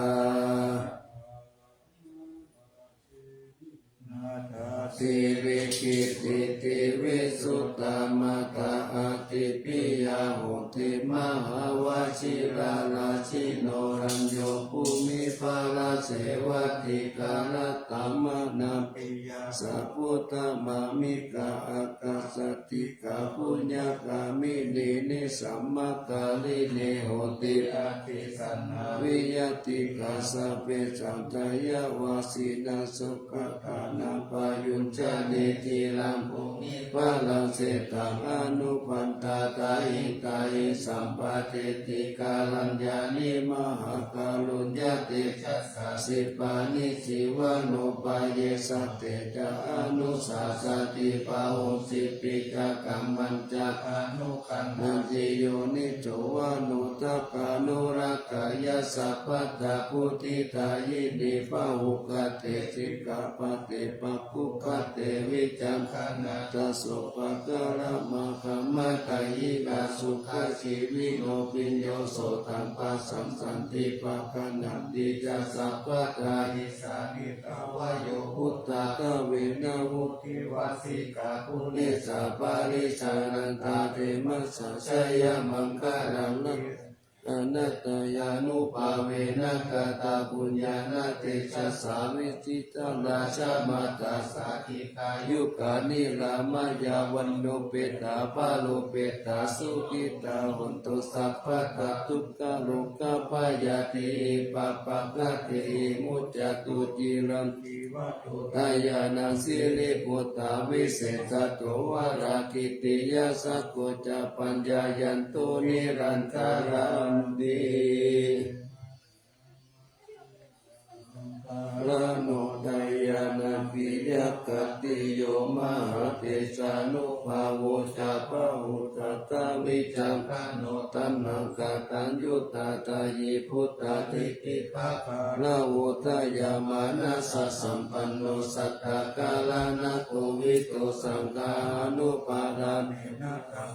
สิริกิติติวิสุตตมัตตาอาติปิยาหุติมหาวชิราราชิโนรัญโยภูมิภาลเสวัติกาลตัมมนาปิยาสัพพุทธมามิกาอากาสติกาปุญญากามินีนิสัมมาการิเนโหติอาติสันนาวิยติกาสเปจังตายาวาสินาสุขกานาปายุญจเนติลัมภูมิภาลังเสตังอนุพันตาตาหิตาหิสัมปะเทติกาลัญญานิมหากาลุญญาติจัสสะสิปานิจิวานุปายเยสัตเตจะอนุสาสติปาหุสิปิกะกัมมันจะอนุขันนันติโยนิโจวานุทัปปานุรักขายาสัพพะตาพุทิตายินิปะหุกเตสิกาปเตปะคุคเตวิจังคนาตสุปะกะระมะคัมมะตายิกาสุขชีวิโนปิญโยโสตัมปัสสัมสันติปะคะนันติจัสสัพพะตาหิสานิตาวะโยพุทธะกเวนะมุทิวาสิกาปุเนสะปาริสานันตาเตมัสสะชยมังคะรังนะอนัตตยานุภาเวนะกตาปุญญาณเตชะสาวิจิตาราชมาตาสาธิกายุกานิรามายาวันโนเปตาปาโลเปตาสุขิตาหุนตุสัพพะตทุกขโลกปายาติปะปะกะเตมุจจตุจิรันติวัตุทายานังสิริปุตตาวิเศษโตวาราคิติยาสักโกจะปัญญายันตุนิรันตารันติละโนทายานาปิยกติโยมหาเทสานุภาโวชาปะหุตตาวิจังคโนตัมมังกตัญยุตตาตายิพุทธาทิติภาคาละโวทายามานัสสะสัมปันโนสัทธากาลานะโควิโตสังฆานุปาทาน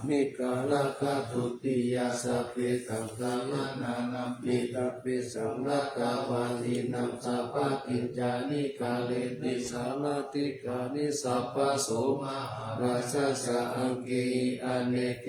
มิกาลคาทุติยาสัพเพสังฆานานัมปิตปิสังรัตตาวาลีนัมสัพพะกิจจานิกาเลติสาลติกานิสัพพะโสมาราชสะอังกีอเนเก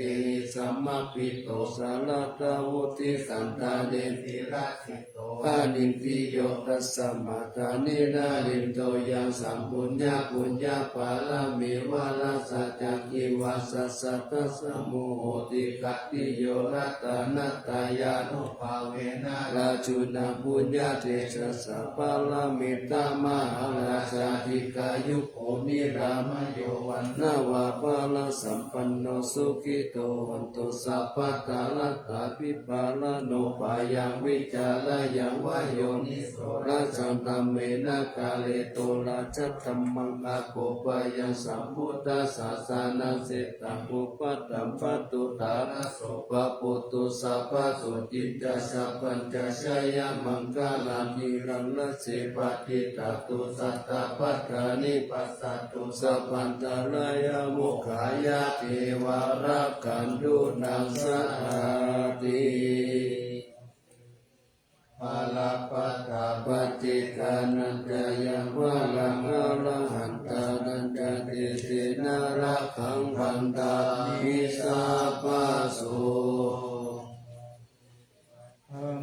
สัมมาปิโตสาลตาวุติสันตาเดติราชิโตปานิติโยตัสสะมาตานินาลิมโตยังสัมปุญญาปุญญาปาลามิวาลาสัจจิวาสัสสะตัสสะโมโหติกัตติโยรัตตานัตตายานุภาเวนะราชุนาปุญญาเตชะสัพพะลามิตามหาราชาธิกายุโภนิรามโยวันนาวาปาลสัมปันโนสุขิโตวันตุสัพพะตาลัตถาภิปาลโนปายังวิจารยังวายโยนิโสราชันตัมเมนะกาเลโตราชธรรมังอาโคปย ยังสัมพุทธัสสะสานังเสตังอุปัตตัมปัตตุตาระโสปะปุตตุสัพพะสุจิตตัสสะปัญจชยมังคลานิรังนัสสิปฏิตาตุสัตตะปัฏฐานิปัสสัตตุสัพพันตรายามุขายะเทวารักขันตุนังสหาติปาลาปัตตาปฏิกานันจยังวะลังอรหันตานันจติสินารักขังพันตามิสัพพะโส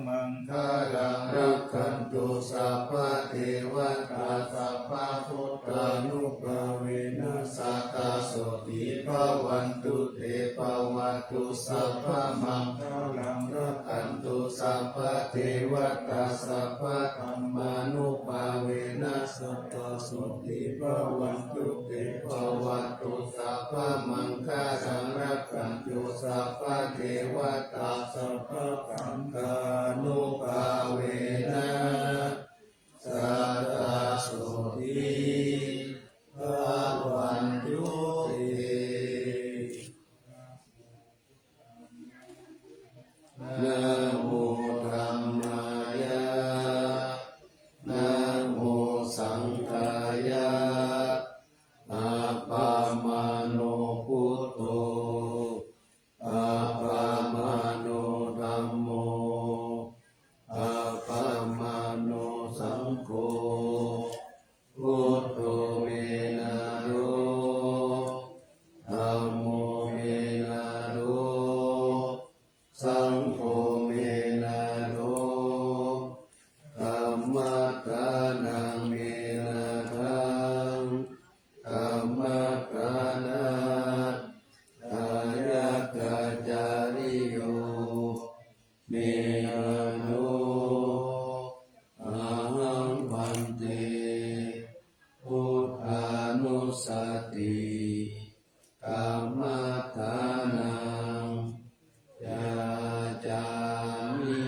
มังคารังรักขันตุสัพพะเทวตาสัพพะพุทธานุภาเวนัสสะตาโสติภวันตุเตภวัตุสัพพะมังคารังรักขันตุสัพพะเทวตาสัพพะธรรมานุภาเวนัสสะตาโสติภวันตุเตภวัตุสัพพะมังคารังรักขันตุสัพพะเทวตาสัพพะธรรมานุภาเวนะสัตตาโสติภวันตุเตนะโมธัมมายะนะโมสังฆายะอะปามาโนพุทโธอะปามาโนธัมโมอะปามาโนสังโฆพุทโธเมนะโรธัมโมเมนะโรสังโฆเมนะโรธัมมัสสานังเมนะทังธัมมัสสานังอายะกะจาริโยเมนะโนอะหังพันเตพุทธานุสติธัมมัสสานังยาจามิ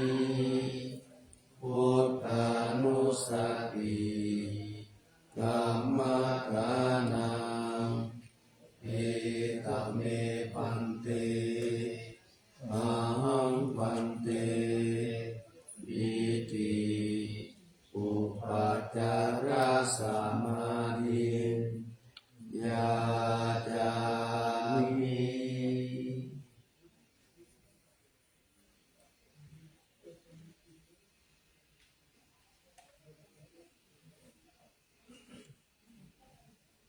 พุทธานุสติธัมมัสสานังเอตเมปันเตอะหังปันเตอิติอุปัจจาระสัมมาทิยาจามิ อ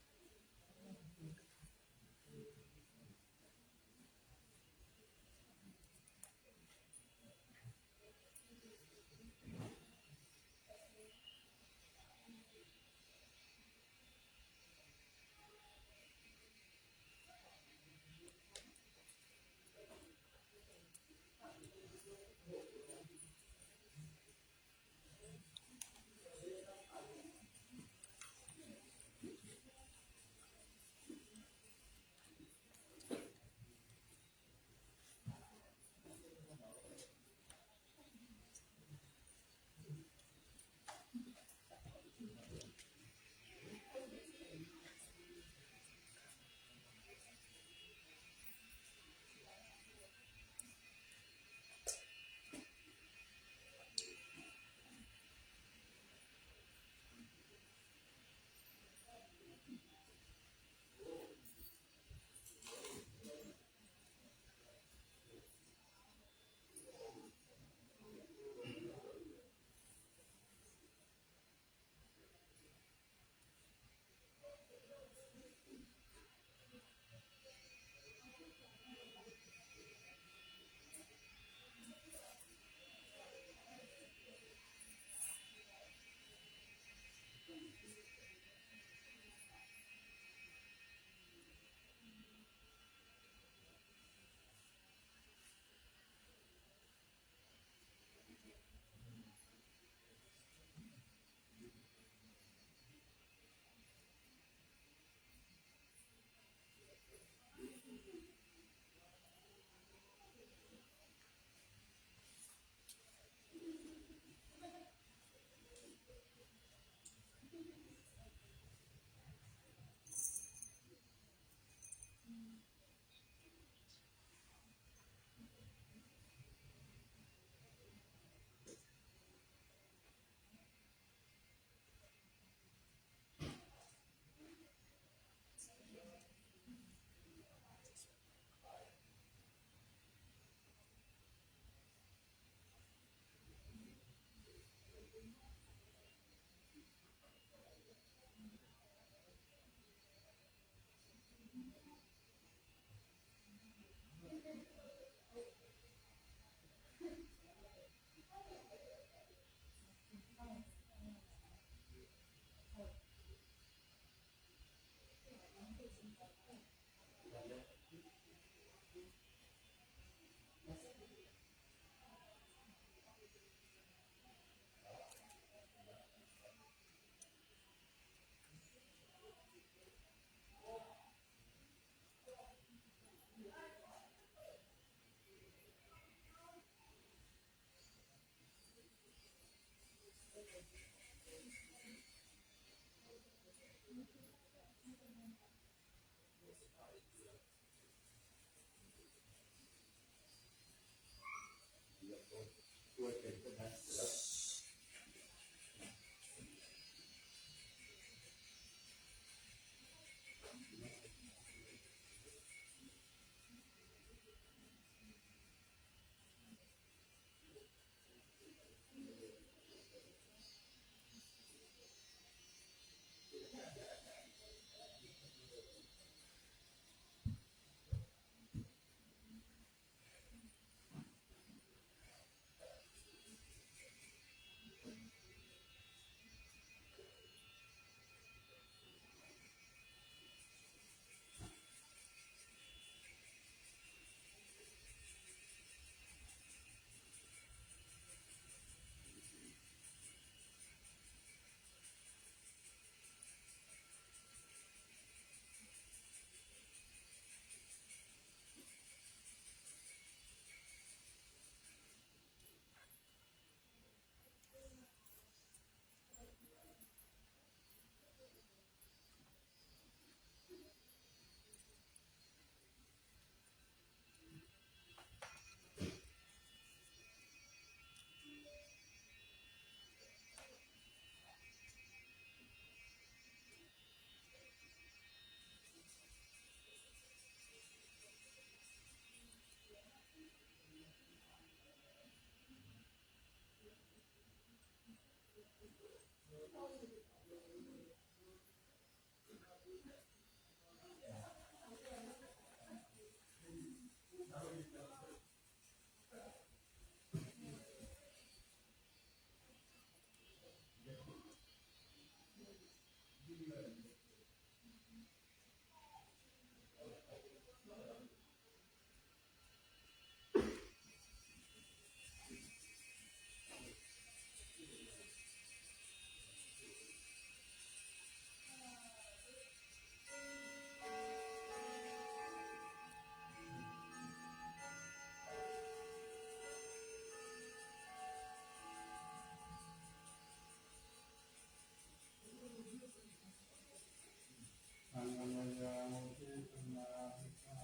อันนามยามุทิตนาภิกขา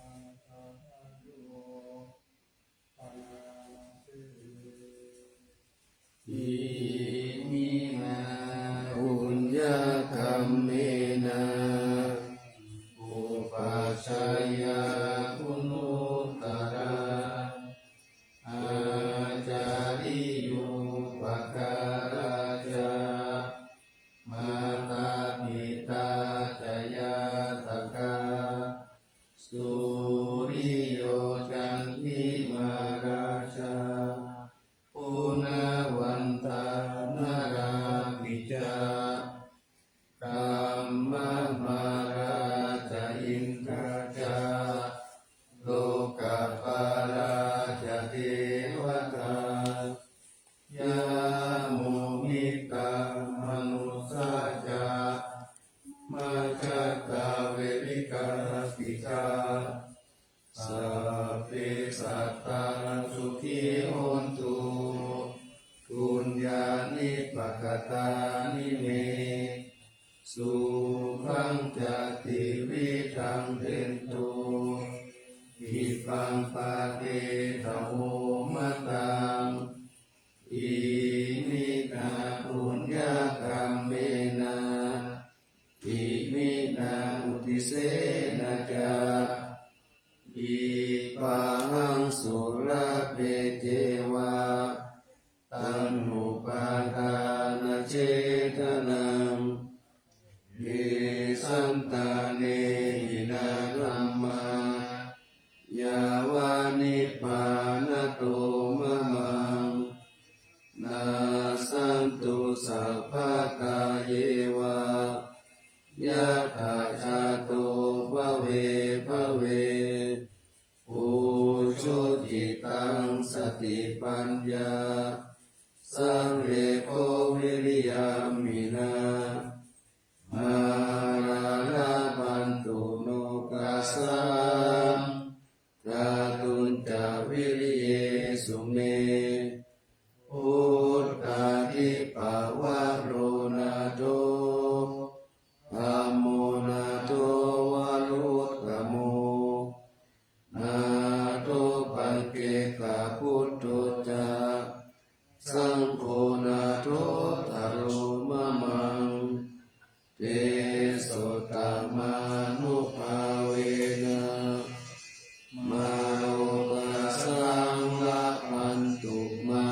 ตาโยปานาติ อิมินาอุญญคัมเมนะอุปัชฌายาคุณุตตระอาจาริยุปการะจามาตาปิตาจยาตกาสุริโยจันทิมาราชาปุณวันตานาราปิจากัมมะมาราชอินทราชาโลกปาราชเทวตายาโมมิกามนุสาจามาจัตตาเวริกาปิกาสัพเพสัตตาสุขีโหนตุปุญญานิปักตานิเมสุขังจติวิทังเทนตุอิปังปะเตตโหมตังอิมินาปุญญากรรมเมนะอิมินาอุติเสนะจาอิปังสุรเปเจวะตัณหุปาทานเจตนังเยสันตาเนหินารัมมายาวานิปานโตมะมังนาสันตุสัพพะกาเยวะยะถาชาโตภเว ามานุภาเวนะมาอุปสังละพันตุมา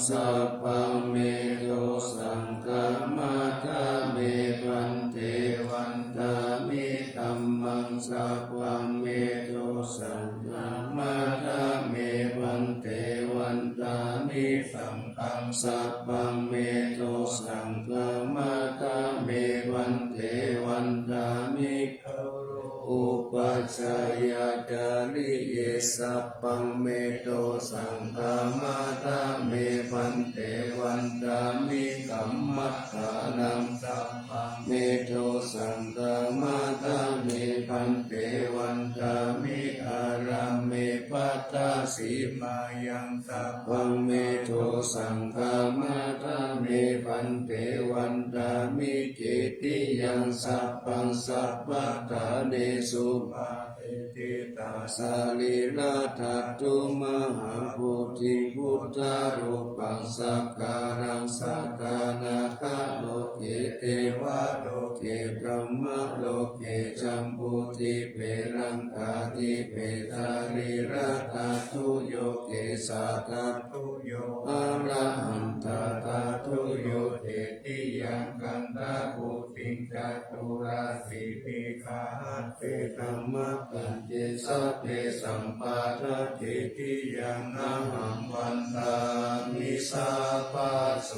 สัพพังเมโตสังฆมัคคะเมพันเตวันตามิธัมมังสัพพังเมโตสังฆมัคคะเมพันเตวันตามิสังฆังสัพพังเมโตสังฆมัคคะเมพันเตวันตามิอุปัชฌายดาลิเยสัพพังเมโตสังฆมัคคะเมพันเตวันตามิกัมมัฏฐานังสัพพังเมโตสังฆมัคคะเมพันเตวันตามิอารัมเมปัตตาสีมายังสัพพังเมโตสังฆมัคคะเมพันเตวันตามิจิติยังสัพพังสัพพะทาเนสุภาติตาสาลีราทัตตุมหาโพธิพุทธารูปังสักการังสักกานาคาโลเกเทวะโลเกพรหมโลเกจัมปุติเปรังกาติเปตาลีราทัตตุโยเกสัตตุโยอะระหันตทัตตุโยเตติยังกันตาภูติจัตุราสีปิขาเตธัมมะปัญเจสัพเพสัมปาทะเจติยังนะหังวันตามิสาปะโส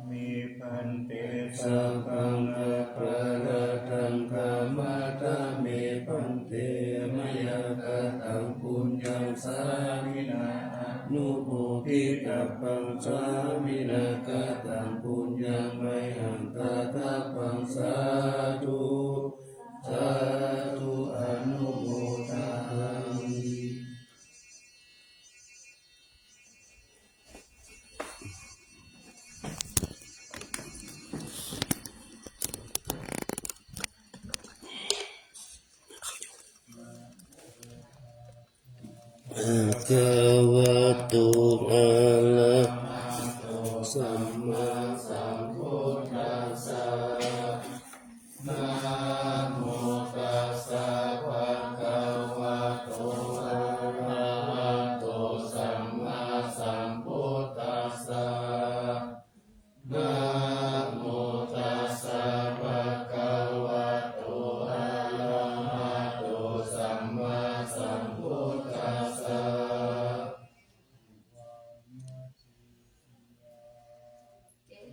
มีพันเตสัพพังอะปะระตังกามะตะเมพันเตมยกตังปุญญังสามินานุโมทิตัพพังสามินากตังปุญญังไมหังตถาปังสาธุสาธุอนุโมทัมิภะคะวะโตอะระหะโตสัมมาสัมพุทธัสสะนะโมตัสสะภะคะวะโตอะระหะโตสัมมาสัมพุทธัสสะนะโมตัสสะภะคะวะโตอะระหะโตสัมมาสัมพุทธัสสะ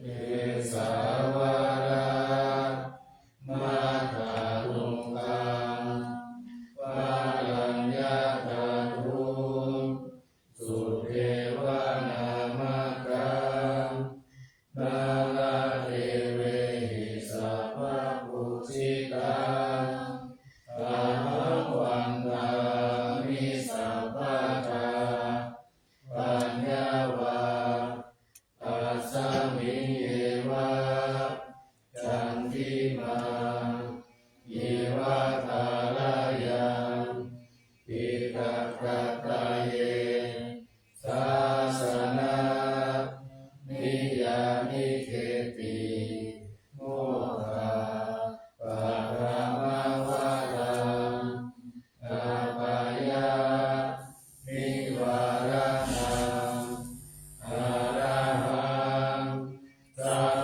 เอสาวาระมาตาลุงกังวาลัญญาตาตุงสุเทวานามกังนาลาเทเวหิสัพพะปุชิตังอาหังวันตามิสัพพะทาปัญญาวาปัสสมิเยวะจันทิมาเยวะทาลายังปิกัปปะตะเยสาสนะนิยานิเขติโมหะปะระมาวะรังอาปายานิวาระนังอาระหังสัพ